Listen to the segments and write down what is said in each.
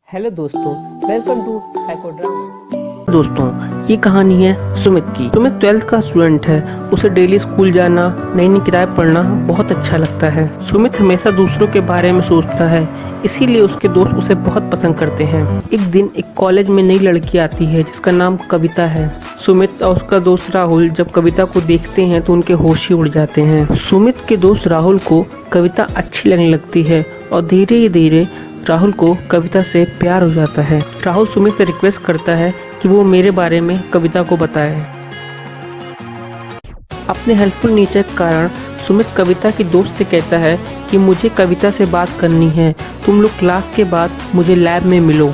Hello दोस्तों, welcome to psychodrama. दोस्तों, ये कहानी है सुमित की। सुमित 12th का स्टूडेंट है। उसे डेली स्कूल जाना, नई नई किताब पढ़ना बहुत अच्छा लगता है। सुमित हमेशा दूसरों के बारे में सोचता है, इसीलिए उसके दोस्त उसे बहुत पसंद करते हैं। एक दिन एक कॉलेज में नई लड़की आती है जिसका नाम कविता है। सुमित और उसका दोस्त राहुल जब कविता को देखते हैं तो उनके होश ही उड़ जाते हैं। सुमित के दोस्त राहुल को कविता अच्छी लगने लगती है और धीरे धीरे राहुल को कविता से प्यार हो जाता है। राहुल सुमित से रिक्वेस्ट करता है कि वो मेरे बारे में कविता को बताए। अपने हेल्पफुल नेचर के कारण सुमित कविता की दोस्त से कहता है कि मुझे कविता से बात करनी है, तुम लोग क्लास के बाद मुझे लैब में मिलो।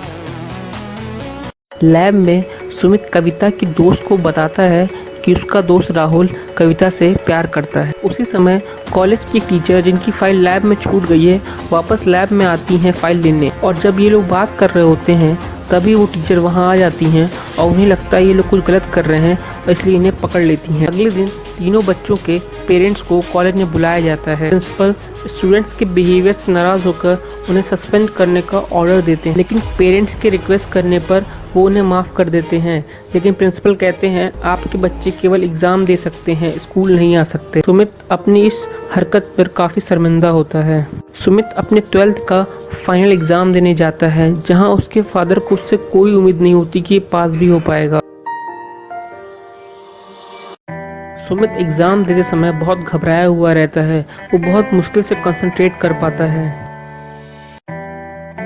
लैब में सुमित कविता की दोस्त को बताता है कि उसका दोस्त राहुल कविता से प्यार करता है। उसी समय कॉलेज की टीचर, जिनकी फाइल लैब में छूट गई है, वापस लैब में आती हैं फाइल लेने। और जब ये लोग बात कर रहे होते हैं तभी वो टीचर वहाँ आ जाती हैं और उन्हें लगता है ये लोग कुछ गलत कर रहे हैं, इसलिए इन्हें पकड़ लेती हैं। अगले दिन तीनों बच्चों के पेरेंट्स को कॉलेज में बुलाया जाता है। प्रिंसिपल स्टूडेंट्स के बिहेवियर से नाराज़ होकर उन्हें सस्पेंड करने का ऑर्डर देते हैं, लेकिन पेरेंट्स के रिक्वेस्ट करने पर वो उन्हें माफ़ कर देते हैं। लेकिन प्रिंसिपल कहते हैं आपके बच्चे केवल एग्ज़ाम दे सकते हैं, स्कूल नहीं आ सकते। सुमित अपनी इस हरकत पर काफ़ी शर्मिंदा होता है। सुमित अपने 12th का फाइनल एग्ज़ाम देने जाता है, जहां उसके फादर को उससे कोई उम्मीद नहीं होती कि पास भी हो पाएगा। सुमित एग्ज़ाम देते समय बहुत घबराया हुआ रहता है। वो बहुत मुश्किल से कंसंट्रेट कर पाता है।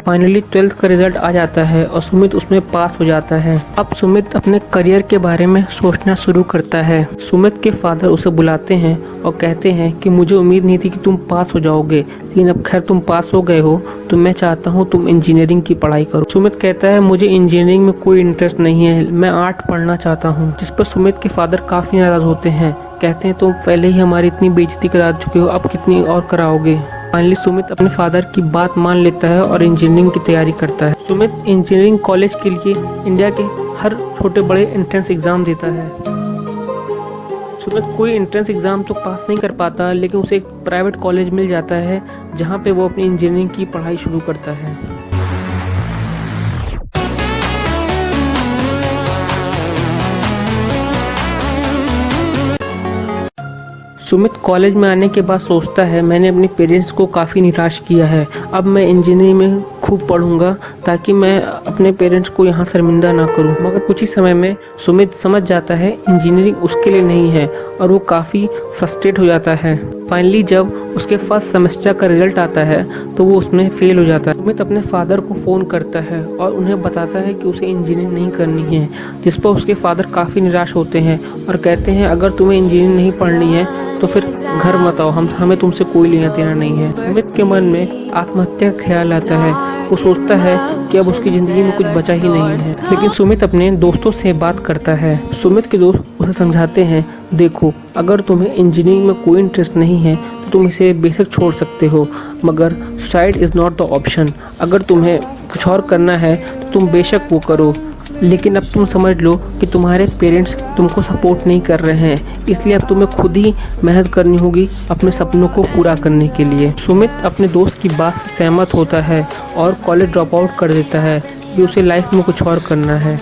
फाइनली 12th का रिजल्ट आ जाता है और सुमित उसमें पास हो जाता है। अब सुमित अपने करियर के बारे में सोचना शुरू करता है। सुमित के फादर उसे बुलाते हैं और कहते हैं कि मुझे उम्मीद नहीं थी कि तुम पास हो जाओगे, लेकिन अब खैर तुम पास हो गए हो तो मैं चाहता हूँ तुम इंजीनियरिंग की पढ़ाई करो। सुमित कहता है मुझे इंजीनियरिंग में कोई इंटरेस्ट नहीं है, मैं आर्ट पढ़ना चाहता हूँ। जिस पर सुमित के फादर काफ़ी नाराज़ होते हैं। कहते हैं तुम पहले ही हमारी इतनी बेइज्जती करा चुके हो, अब कितनी और कराओगे। फाइनली सुमित अपने फादर की बात मान लेता है और इंजीनियरिंग की तैयारी करता है। सुमित इंजीनियरिंग कॉलेज के लिए इंडिया के हर छोटे बड़े एंट्रेंस एग्जाम देता है। सुमित कोई एंट्रेंस एग्जाम तो पास नहीं कर पाता, लेकिन उसे एक प्राइवेट कॉलेज मिल जाता है जहां पे वो अपनी इंजीनियरिंग की पढ़ाई शुरू करता है। सुमित कॉलेज में आने के बाद सोचता है मैंने अपने पेरेंट्स को काफ़ी निराश किया है, अब मैं इंजीनियरिंग में खूब पढ़ूंगा ताकि मैं अपने पेरेंट्स को यहाँ शर्मिंदा ना करूँ। मगर कुछ ही समय में सुमित समझ जाता है इंजीनियरिंग उसके लिए नहीं है और वो काफ़ी फ्रस्ट्रेट हो जाता है। फाइनली जब उसके फर्स्ट सेमेस्टर का रिजल्ट आता है तो वो उसमें फेल हो जाता है। सुमित अपने फादर को फ़ोन करता है और उन्हें बताता है कि उसे इंजीनियरिंग नहीं करनी है, जिस पर उसके फादर काफ़ी निराश होते हैं और कहते हैं अगर तुम्हें इंजीनियरिंग नहीं पढ़नी है तो फिर घर मत आओ, हमें तुमसे कोई लेना देना नहीं है। सुमित के मन में आत्महत्या का ख्याल आता है। वो सोचता है कि अब उसकी ज़िंदगी में कुछ बचा ही नहीं है। लेकिन सुमित अपने दोस्तों से बात करता है। सुमित के दोस्त उसे समझाते हैं देखो, अगर तुम्हें इंजीनियरिंग में कोई इंटरेस्ट नहीं है तो तुम इसे बेशक छोड़ सकते हो, मगर suicide is not the option. अगर तुम्हें कुछ और करना है तो तुम बेशक वो करो, लेकिन अब तुम समझ लो कि तुम्हारे पेरेंट्स तुमको सपोर्ट नहीं कर रहे हैं, इसलिए अब तुम्हें खुद ही मेहनत करनी होगी अपने सपनों को पूरा करने के लिए। सुमित अपने दोस्त की बात से सहमत होता है और कॉलेज ड्रॉप आउट कर देता है कि उसे लाइफ में कुछ और करना है।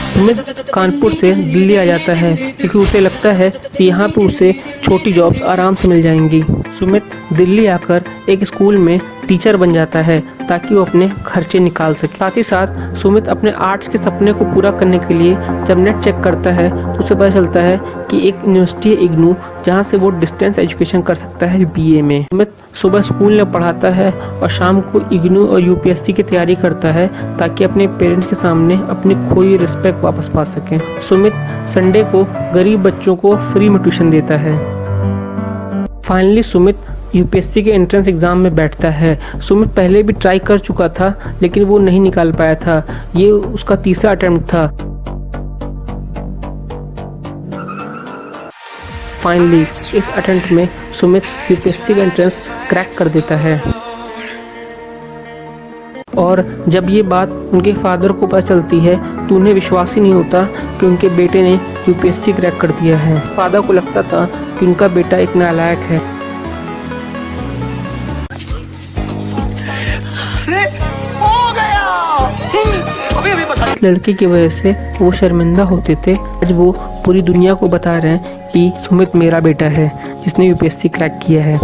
सुमित कानपुर से दिल्ली आ जाता है क्योंकि उसे लगता है कि यहाँ पे उसे छोटी जॉब्स आराम से मिल जाएंगी। सुमित दिल्ली आकर एक स्कूल में टीचर बन जाता है ताकि वो अपने खर्चे निकाल सके। साथ ही साथ सुमित अपने आर्ट्स के सपने को पूरा करने के लिए जब नेट चेक करता है तो उसे पता चलता है कि एक यूनिवर्सिटी है इग्नू, जहाँ से वो डिस्टेंस एजुकेशन कर सकता है बीए में। सुमित सुबह स्कूल में पढ़ाता है और शाम को इग्नू और यूपीएससी की तैयारी करता है ताकि अपने पेरेंट्स के सामने अपनी खोई रिस्पेक्ट वापस पा सके। सुमित संडे को गरीब बच्चों को फ्री में ट्यूशन देता है। फाइनली सुमित यूपीएससी के एंट्रेंस एग्ज़ाम में बैठता है। सुमित पहले भी ट्राई कर चुका था लेकिन वो नहीं निकाल पाया था। ये उसका तीसरा अटेम्प्ट था। फाइनली इस अटेम्प्ट में सुमित यूपीएससी का एंट्रेंस क्रैक कर देता है। और जब ये बात उनके फादर को पता चलती है तो उन्हें विश्वास ही नहीं होता कि उनके बेटे ने यूपीएससी क्रैक कर दिया है। फादर को लगता था कि उनका बेटा एक नालायक है। अरे हो गया। अभी अभी बता। इस लड़के की वजह से वो शर्मिंदा होते थे, आज वो पूरी दुनिया को बता रहे हैं कि सुमित मेरा बेटा है जिसने यूपीएससी क्रैक किया है।